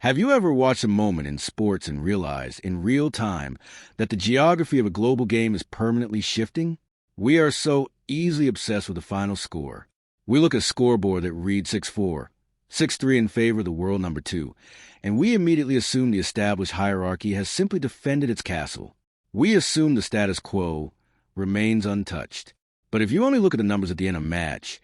Have you ever watched a moment in sports and realized, in real time, that the geography of a global game is permanently shifting? We are so easily obsessed with the final score. We look at a scoreboard that reads 6-4, 6-3 in favor of the world number 2, and we immediately assume the established hierarchy has simply defended its castle. We assume the status quo remains untouched. But if you only look at the numbers at the end of a match,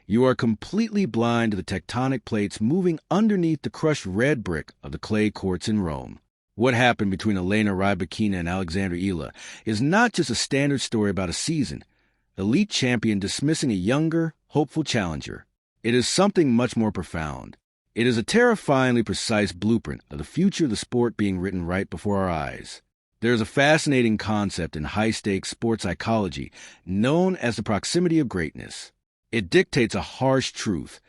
you are completely blind to the tectonic plates moving underneath the crushed red brick of the clay courts in Rome. What happened between Elena Rybakina and Alexandra Eala is not just a standard story about a season, elite champion dismissing a younger, hopeful challenger. It is something much more profound. It is a terrifyingly precise blueprint of the future of the sport being written right before our eyes. There is a fascinating concept in high-stakes sports psychology known as the proximity of greatness. It dictates a harsh truth.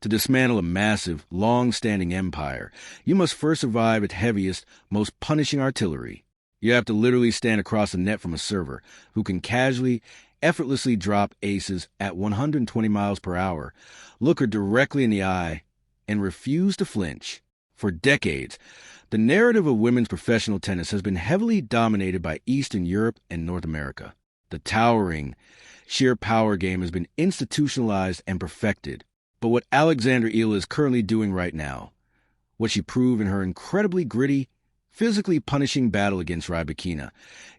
To dismantle a massive, long-standing empire, you must first survive its heaviest, most punishing artillery. You have to literally stand across the net from a server who can casually, effortlessly drop aces at 120 miles per hour, look her directly in the eye, and refuse to flinch. For decades, the narrative of women's professional tennis has been heavily dominated by Eastern Europe and North America. The towering, sheer power game has been institutionalized and perfected. But what Alexandra Eala is currently doing right now, what she proved in her incredibly gritty, physically punishing battle against Rybakina,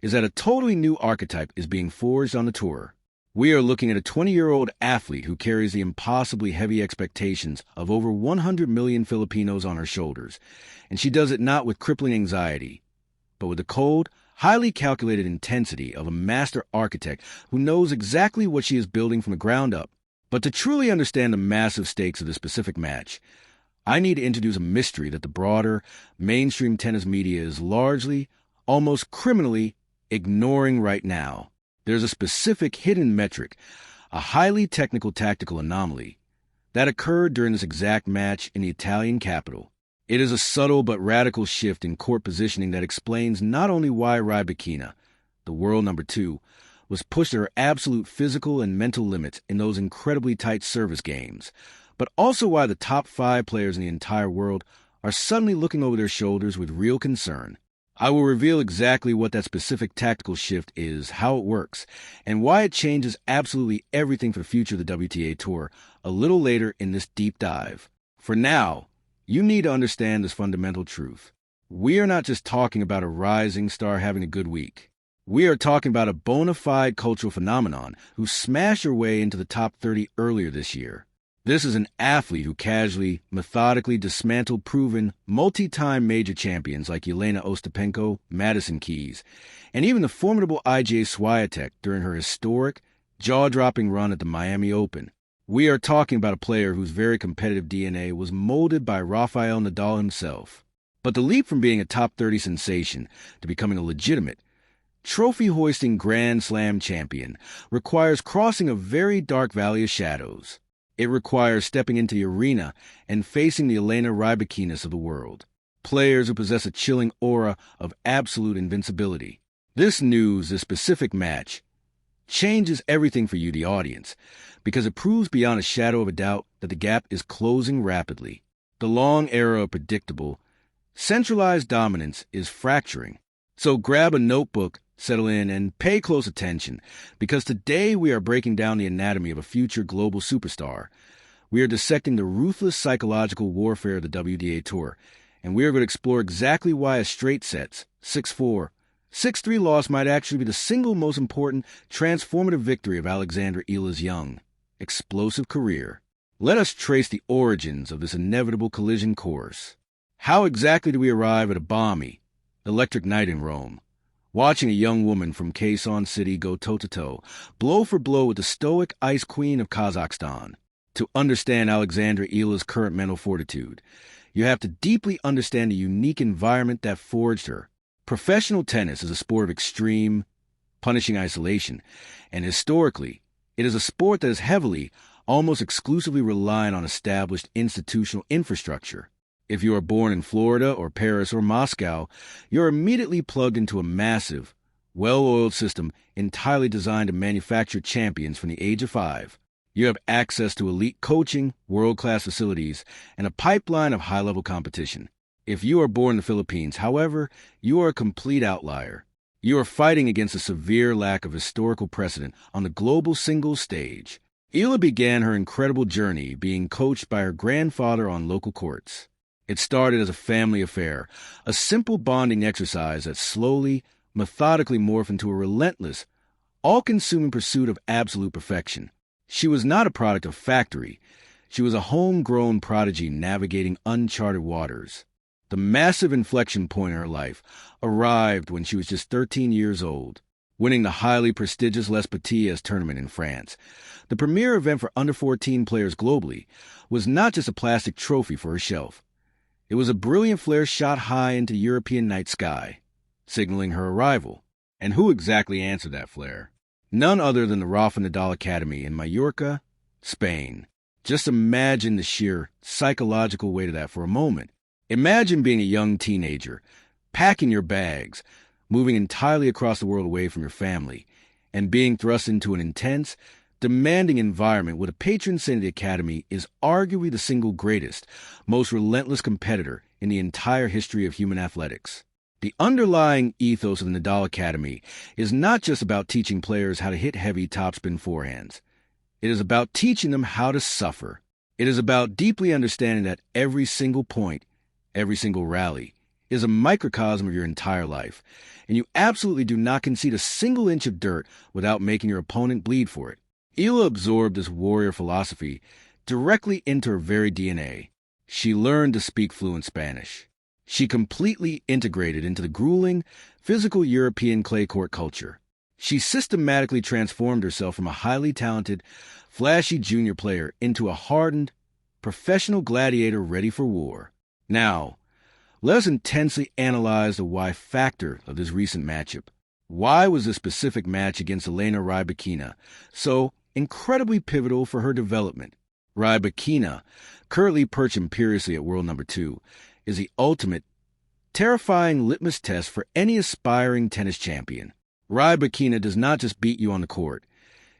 is that a totally new archetype is being forged on the tour. We are looking at a 20-year-old athlete who carries the impossibly heavy expectations of over 100 million Filipinos on her shoulders, and she does it not with crippling anxiety, but with the cold, highly calculated intensity of a master architect who knows exactly what she is building from the ground up. But to truly understand the massive stakes of this specific match, I need to introduce a mystery that the broader, mainstream tennis media is largely, almost criminally, ignoring right now. There's a specific hidden metric, a highly technical tactical anomaly, that occurred during this exact match in the Italian capital. It is a subtle but radical shift in court positioning that explains not only why Rybakina, the world number 2, was pushed to her absolute physical and mental limits in those incredibly tight service games, but also why the top 5 players in the entire world are suddenly looking over their shoulders with real concern. I will reveal exactly what that specific tactical shift is, how it works, and why it changes absolutely everything for the future of the WTA Tour a little later in this deep dive. For now, you need to understand this fundamental truth. We are not just talking about a rising star having a good week. We are talking about a bona fide cultural phenomenon who smashed her way into the top 30 earlier this year. This is an athlete who casually, methodically dismantled proven, multi-time major champions like Jelena Ostapenko, Madison Keys, and even the formidable IJ Swiatek during her historic, jaw-dropping run at the Miami Open. We are talking about a player whose very competitive DNA was molded by Rafael Nadal himself. But the leap from being a top 30 sensation to becoming a legitimate, trophy-hoisting Grand Slam champion requires crossing a very dark valley of shadows. It requires stepping into the arena and facing the Elena Rybakinas of the world, players who possess a chilling aura of absolute invincibility. This news, this specific match, changes everything for you, the audience, because it proves beyond a shadow of a doubt that the gap is closing rapidly. The long era of predictable, centralized dominance is fracturing. So grab a notebook, settle in, and pay close attention, because today we are breaking down the anatomy of a future global superstar. We are dissecting the ruthless psychological warfare of the WTA Tour, and we are going to explore exactly why a straight sets, 6-4, 6-3 loss might actually be the single most important transformative victory of Alexandra Eala's young, explosive career. Let us trace the origins of this inevitable collision course. How exactly do we arrive at a balmy, electric night in Rome, watching a young woman from Quezon City go toe-to-toe, blow for blow with the stoic ice queen of Kazakhstan? To understand Alexandra Eala's current mental fortitude, you have to deeply understand the unique environment that forged her. Professional tennis is a sport of extreme, punishing isolation, and historically, it is a sport that is heavily, almost exclusively reliant on established institutional infrastructure. If you are born in Florida or Paris or Moscow, you're immediately plugged into a massive, well-oiled system entirely designed to manufacture champions from the age of 5. You have access to elite coaching, world-class facilities, and a pipeline of high-level competition. If you are born in the Philippines, however, you are a complete outlier. You are fighting against a severe lack of historical precedent on the global singles stage. Eala began her incredible journey being coached by her grandfather on local courts. It started as a family affair, a simple bonding exercise that slowly, methodically morphed into a relentless, all-consuming pursuit of absolute perfection. She was not a product of factory. She was a homegrown prodigy navigating uncharted waters. The massive inflection point in her life arrived when she was just 13 years old, winning the highly prestigious Les Petits tournament in France. The premier event for under-14 players globally was not just a plastic trophy for her shelf. It was a brilliant flare shot high into European night sky, signaling her arrival. And who exactly answered that flare? None other than the Rafa Nadal Academy in Mallorca, Spain. Just imagine the sheer psychological weight of that for a moment. Imagine being a young teenager, packing your bags, moving entirely across the world away from your family, and being thrust into an intense, demanding environment where the patron saint of the Academy is arguably the single greatest, most relentless competitor in the entire history of human athletics. The underlying ethos of the Nadal Academy is not just about teaching players how to hit heavy topspin forehands. It is about teaching them how to suffer. It is about deeply understanding that every single point, every single rally, is a microcosm of your entire life, and you absolutely do not concede a single inch of dirt without making your opponent bleed for it. Eala absorbed this warrior philosophy directly into her very DNA. She learned to speak fluent Spanish. She completely integrated into the grueling, physical European clay court culture. She systematically transformed herself from a highly talented, flashy junior player into a hardened, professional gladiator ready for war. Now, let us intensely analyze the why factor of this recent matchup. Why was this specific match against Elena Rybakina so incredibly pivotal for her development? Rybakina, currently perched imperiously at world number 2, is the ultimate, terrifying litmus test for any aspiring tennis champion. Rybakina does not just beat you on the court.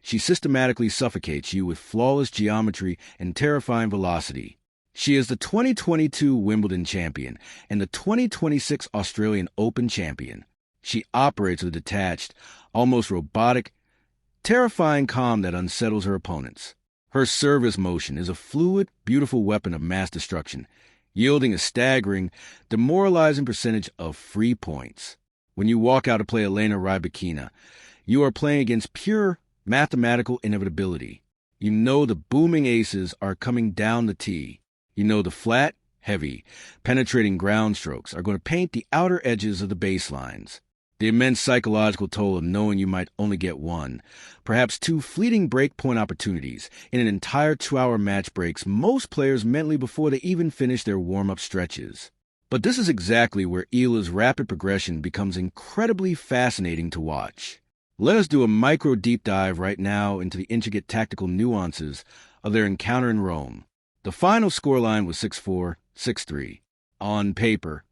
She systematically suffocates you with flawless geometry and terrifying velocity. She is the 2022 Wimbledon champion and the 2026 Australian Open champion. She operates with a detached, almost robotic, terrifying calm that unsettles her opponents. Her service motion is a fluid, beautiful weapon of mass destruction, yielding a staggering, demoralizing percentage of free points. When you walk out to play Elena Rybakina, you are playing against pure mathematical inevitability. You know the booming aces are coming down the tee. You know the flat, heavy, penetrating ground strokes are going to paint the outer edges of the baselines. The immense psychological toll of knowing you might only get one, perhaps two fleeting break-point opportunities in an entire 2-hour match breaks most players mentally before they even finish their warm-up stretches. But this is exactly where Eala's rapid progression becomes incredibly fascinating to watch. Let us do a micro deep dive right now into the intricate tactical nuances of their encounter in Rome. The final scoreline was 6-4, 6-3. On paper,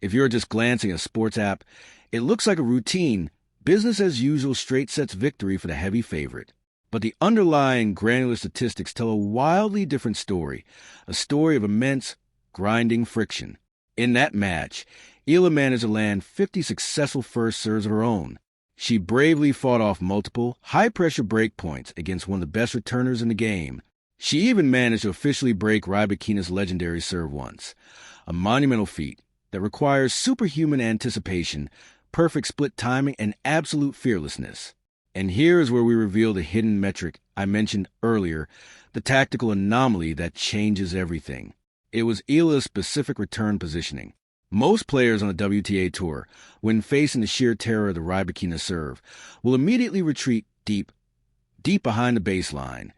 if you're just glancing at a sports app, it looks like a routine, business-as-usual straight sets victory for the heavy favorite. But the underlying granular statistics tell a wildly different story, a story of immense, grinding friction. In that match, Eala managed to land 50 successful first serves of her own. She bravely fought off multiple, high-pressure break points against one of the best returners in the game. She even managed to officially break Rybakina's legendary serve once, a monumental feat that requires superhuman anticipation, perfect split timing, and absolute fearlessness. And here is where we reveal the hidden metric I mentioned earlier, the tactical anomaly that changes everything. It was Eala's specific return positioning. Most players on the WTA Tour, when facing the sheer terror of the Rybakina serve, will immediately retreat deep behind the baseline,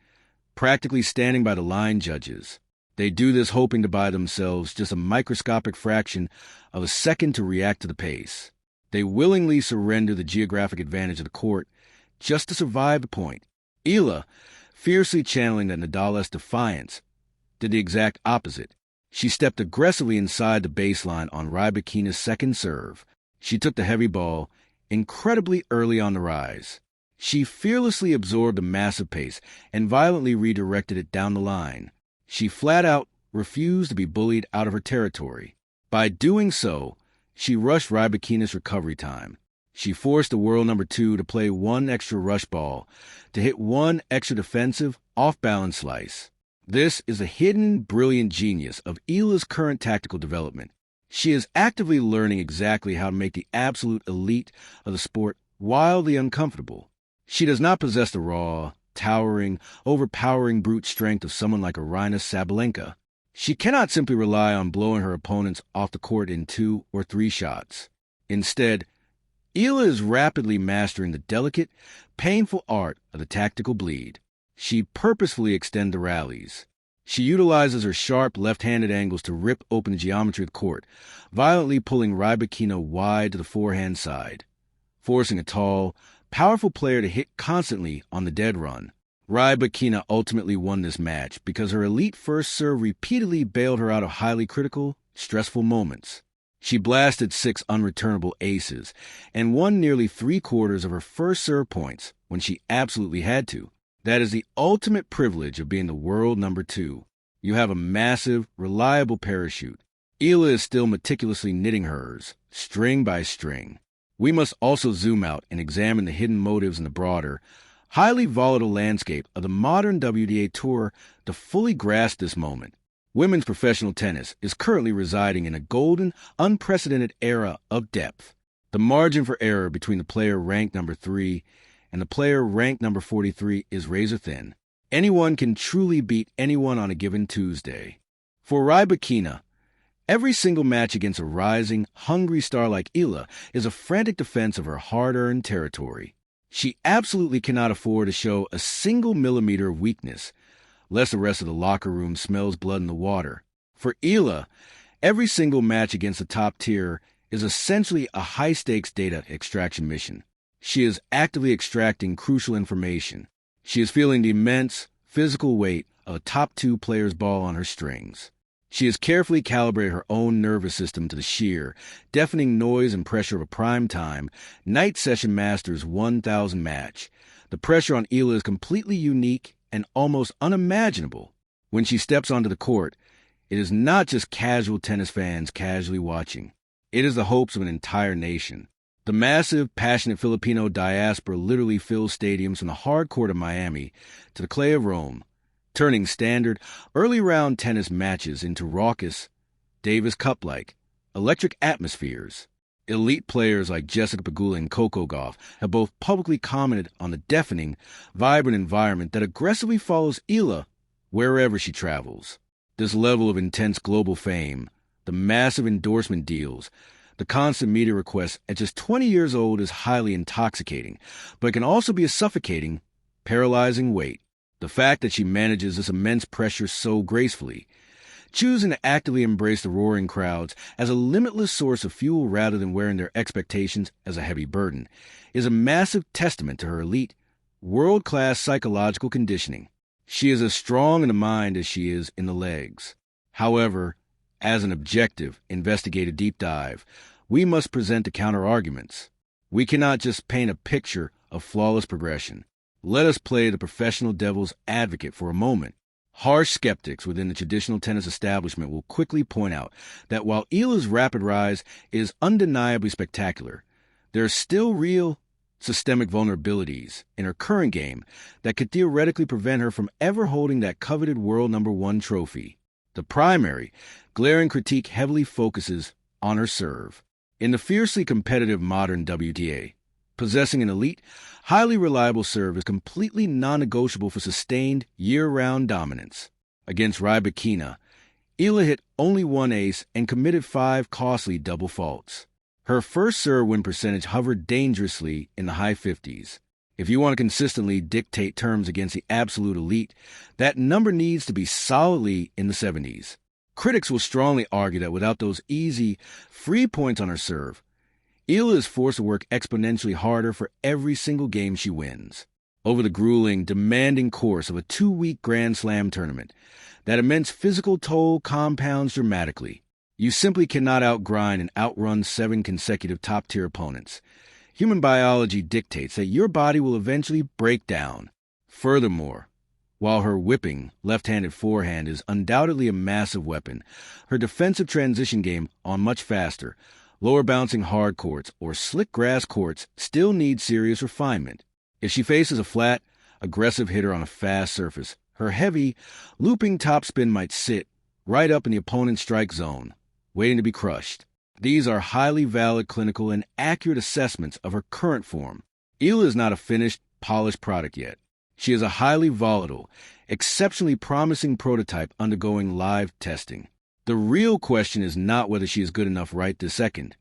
practically standing by the line judges. They do this hoping to buy themselves just a microscopic fraction of a second to react to the pace. They willingly surrender the geographic advantage of the court just to survive the point. Eala, fiercely channeling that Nadal-esque defiance, did the exact opposite. She stepped aggressively inside the baseline on Rybakina's second serve. She took the heavy ball incredibly early on the rise. She fearlessly absorbed the massive pace and violently redirected it down the line. She flat out refused to be bullied out of her territory. By doing so, she rushed Rybakina's recovery time. She forced the world number 2 to play one extra rush ball, to hit one extra defensive, off-balance slice. This is a hidden, brilliant genius of Eala's current tactical development. She is actively learning exactly how to make the absolute elite of the sport wildly uncomfortable. She does not possess the raw, towering, overpowering brute strength of someone like Aryna Sabalenka. She cannot simply rely on blowing her opponents off the court in 2 or 3 shots. Instead, Eala is rapidly mastering the delicate, painful art of the tactical bleed. She purposefully extends the rallies. She utilizes her sharp left-handed angles to rip open the geometry of the court, violently pulling Rybakina wide to the forehand side, forcing a tall, powerful player to hit constantly on the dead run. Rybakina ultimately won this match because her elite first serve repeatedly bailed her out of highly critical, stressful moments. She blasted 6 unreturnable aces and won nearly 3/4 of her first serve points when she absolutely had to. That is the ultimate privilege of being the world number 2. You have a massive, reliable parachute. Eala is still meticulously knitting hers, string by string. We must also zoom out and examine the hidden motives in the broader, highly volatile landscape of the modern WTA Tour to fully grasp this moment. Women's professional tennis is currently residing in a golden, unprecedented era of depth. The margin for error between the player ranked number 3 and the player ranked number 43 is razor thin. Anyone can truly beat anyone on a given Tuesday. For Rybakina, every single match against a rising, hungry star like Eala is a frantic defense of her hard-earned territory. She absolutely cannot afford to show a single millimeter of weakness, lest the rest of the locker room smells blood in the water. For Eala, every single match against the top tier is essentially a high-stakes data extraction mission. She is actively extracting crucial information. She is feeling the immense physical weight of a top 2 player's ball on her strings. She has carefully calibrated her own nervous system to the sheer, deafening noise and pressure of a prime-time, night session Masters 1000 match. The pressure on Eala is completely unique and almost unimaginable. When she steps onto the court, it is not just casual tennis fans casually watching. It is the hopes of an entire nation. The massive, passionate Filipino diaspora literally fills stadiums from the hard court of Miami to the clay of Rome, turning standard, early-round tennis matches into raucous, Davis Cup-like, electric atmospheres. Elite players like Jessica Pegula and Coco Gauff have both publicly commented on the deafening, vibrant environment that aggressively follows Eala wherever she travels. This level of intense global fame, the massive endorsement deals, the constant media requests at just 20 years old is highly intoxicating, but it can also be a suffocating, paralyzing weight. The fact that she manages this immense pressure so gracefully, choosing to actively embrace the roaring crowds as a limitless source of fuel rather than wearing their expectations as a heavy burden, is a massive testament to her elite, world-class psychological conditioning. She is as strong in the mind as she is in the legs. However, as an objective, investigative deep dive, we must present the counter-arguments. We cannot just paint a picture of flawless progression. Let us play the professional devil's advocate for a moment. Harsh skeptics within the traditional tennis establishment will quickly point out that while Eala's rapid rise is undeniably spectacular, there are still real, systemic vulnerabilities in her current game that could theoretically prevent her from ever holding that coveted world number 1 trophy. The primary, glaring critique heavily focuses on her serve. In the fiercely competitive modern WTA, possessing an elite, highly reliable serve is completely non-negotiable for sustained, year-round dominance. Against Rybakina, Eala hit only 1 ace and committed 5 costly double faults. Her first serve win percentage hovered dangerously in the high 50s. If you want to consistently dictate terms against the absolute elite, that number needs to be solidly in the 70s. Critics will strongly argue that without those easy, free points on her serve, Eala is forced to work exponentially harder for every single game she wins. Over the grueling, demanding course of a 2-week Grand Slam tournament, that immense physical toll compounds dramatically. You simply cannot outgrind and outrun 7 consecutive top-tier opponents. Human biology dictates that your body will eventually break down. Furthermore, While her whipping, left-handed forehand is undoubtedly a massive weapon, her defensive transition game on much faster, lower-bouncing hard courts or slick grass courts still needs serious refinement. If she faces a flat, aggressive hitter on a fast surface, her heavy, looping topspin might sit right up in the opponent's strike zone, waiting to be crushed. These are highly valid clinical and accurate assessments of her current form. Eala is not a finished, polished product yet. She is a highly volatile, exceptionally promising prototype undergoing live testing. The real question is not whether she is good enough right this second.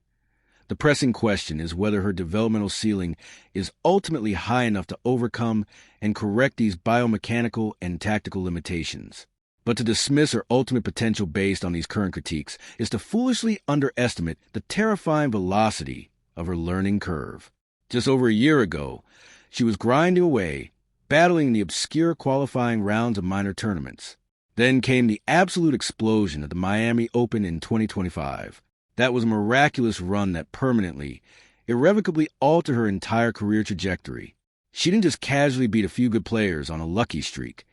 The pressing question is whether her developmental ceiling is ultimately high enough to overcome and correct these biomechanical and tactical limitations. But to dismiss her ultimate potential based on these current critiques is to foolishly underestimate the terrifying velocity of her learning curve. Just over a year ago, she was grinding away, battling the obscure qualifying rounds of minor tournaments. Then came the absolute explosion of the Miami Open in 2025. That was a miraculous run that permanently, irrevocably altered her entire career trajectory. She didn't just casually beat a few good players on a lucky streak.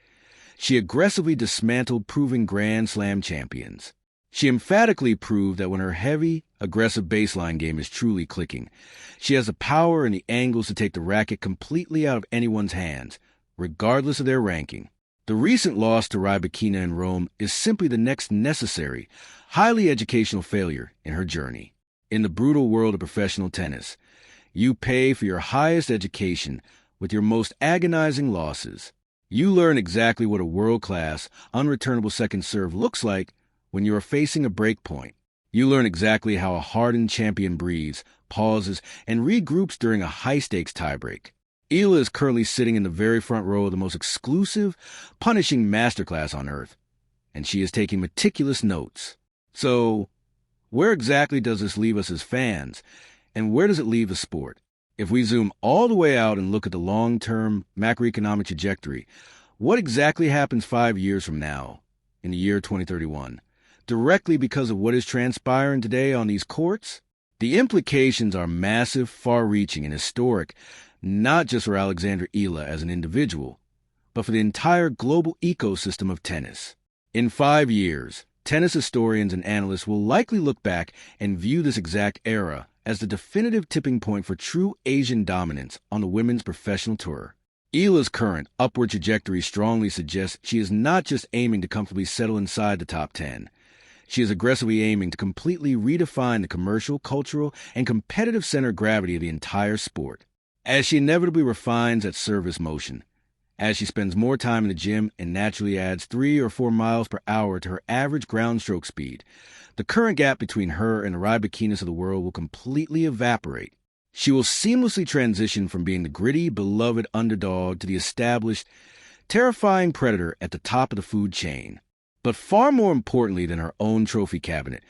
She aggressively dismantled proving Grand Slam champions. She emphatically proved that when her heavy, aggressive baseline game is truly clicking, she has the power and the angles to take the racket completely out of anyone's hands, regardless of their ranking. The recent loss to Rybakina in Rome is simply the next necessary, highly educational failure in her journey. In the brutal world of professional tennis, you pay for your highest education with your most agonizing losses. You learn exactly what a world-class, unreturnable second serve looks like when you are facing a break point. You learn exactly how a hardened champion breathes, pauses, and regroups during a high-stakes tiebreak. Eala is currently sitting in the very front row of the most exclusive, punishing masterclass on earth, and she is taking meticulous notes. So, where exactly does this leave us as fans, and where does it leave the sport? If we zoom all the way out and look at the long-term macroeconomic trajectory, what exactly happens 5 years from now, in the year 2031, directly because of what is transpiring today on these courts? The implications are massive, far-reaching, and historic, not just for Alexandra Eala as an individual, but for the entire global ecosystem of tennis. In 5 years, tennis historians and analysts will likely look back and view this exact era as the definitive tipping point for true Asian dominance on the women's professional tour. Eala's current upward trajectory strongly suggests she is not just aiming to comfortably settle inside the top 10. She is aggressively aiming to completely redefine the commercial, cultural, and competitive center of gravity of the entire sport. As she inevitably refines that service motion, as she spends more time in the gym and naturally adds 3 or 4 miles per hour to her average ground stroke speed, the current gap between her and the Rybakinas of the world will completely evaporate. She will seamlessly transition from being the gritty, beloved underdog to the established, terrifying predator at the top of the food chain. But far more importantly than her own trophy cabinet,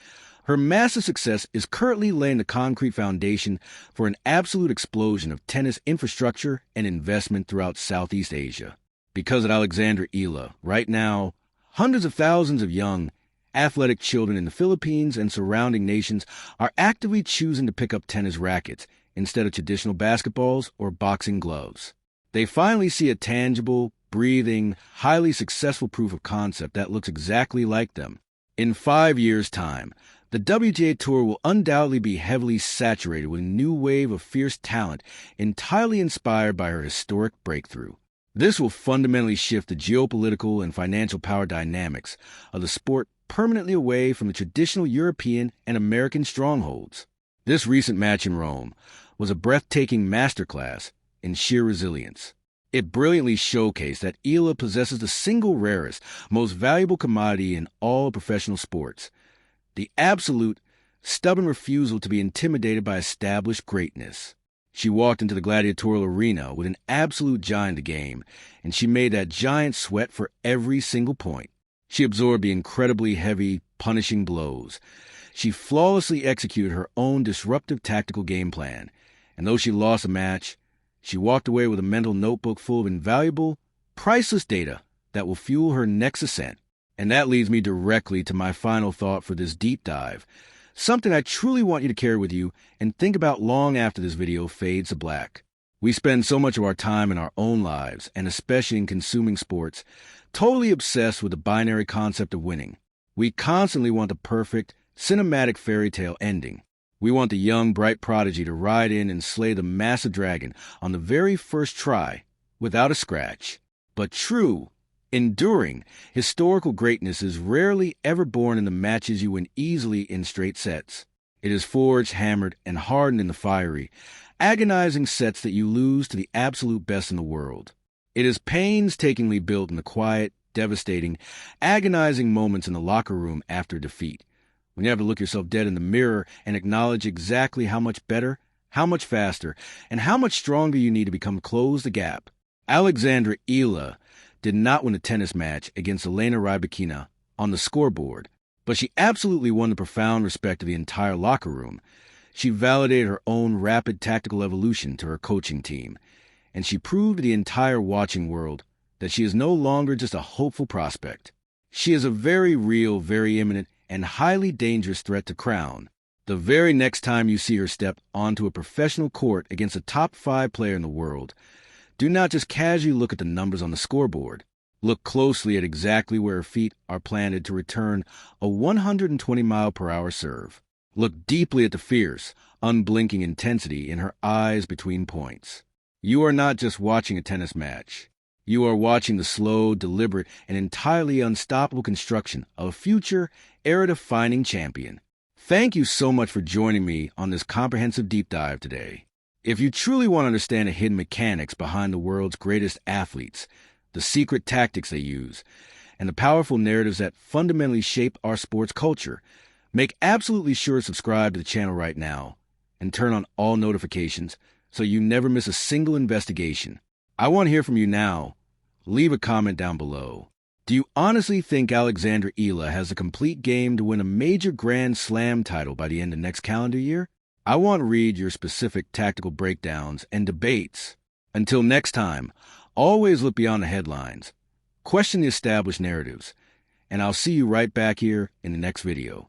her massive success is currently laying the concrete foundation for an absolute explosion of tennis infrastructure and investment throughout Southeast Asia. Because at Alexandra Eala, right now, hundreds of thousands of young, athletic children in the Philippines and surrounding nations are actively choosing to pick up tennis rackets instead of traditional basketballs or boxing gloves. They finally see a tangible, breathing, highly successful proof of concept that looks exactly like them. In 5 years' time, the WTA Tour will undoubtedly be heavily saturated with a new wave of fierce talent entirely inspired by her historic breakthrough. This will fundamentally shift the geopolitical and financial power dynamics of the sport permanently away from the traditional European and American strongholds. This recent match in Rome was a breathtaking masterclass in sheer resilience. It brilliantly showcased that Eala possesses the single rarest, most valuable commodity in all professional sports: the absolute, stubborn refusal to be intimidated by established greatness. She walked into the gladiatorial arena with an absolute giant of game, and she made that giant sweat for every single point. She absorbed the incredibly heavy, punishing blows. She flawlessly executed her own disruptive tactical game plan, and though she lost a match, she walked away with a mental notebook full of invaluable, priceless data that will fuel her next ascent. And that leads me directly to my final thought for this deep dive, something I truly want you to carry with you and think about long after this video fades to black. We spend so much of our time in our own lives, and especially in consuming sports, totally obsessed with the binary concept of winning. We constantly want the perfect, cinematic fairy tale ending. We want the young, bright prodigy to ride in and slay the massive dragon on the very first try, without a scratch. But true, enduring, historical greatness is rarely ever born in the matches you win easily in straight sets. It is forged, hammered, and hardened in the fiery, agonizing sets that you lose to the absolute best in the world. It is painstakingly built in the quiet, devastating, agonizing moments in the locker room after defeat, when you have to look yourself dead in the mirror and acknowledge exactly how much better, how much faster, and how much stronger you need to close the gap. Alexandra Eala did not win a tennis match against Elena Rybakina on the scoreboard, but she absolutely won the profound respect of the entire locker room. She validated her own rapid tactical evolution to her coaching team, and she proved to the entire watching world that she is no longer just a hopeful prospect. She is a very real, very imminent, and highly dangerous threat to crown. The very next time you see her step onto a professional court against a top 5 player in the world, do not just casually look at the numbers on the scoreboard. Look closely at exactly where her feet are planted to return a 120-mile-per-hour serve. Look deeply at the fierce, unblinking intensity in her eyes between points. You are not just watching a tennis match. You are watching the slow, deliberate, and entirely unstoppable construction of a future, era-defining champion. Thank you so much for joining me on this comprehensive deep dive today. If you truly want to understand the hidden mechanics behind the world's greatest athletes, the secret tactics they use, and the powerful narratives that fundamentally shape our sports culture, make absolutely sure to subscribe to the channel right now and turn on all notifications so you never miss a single investigation. I want to hear from you now. Leave a comment down below. Do you honestly think Alexandra Eala has a complete game to win a major Grand Slam title by the end of next calendar year? I want to read your specific tactical breakdowns and debates. Until next time, always look beyond the headlines, question the established narratives, and I'll see you right back here in the next video.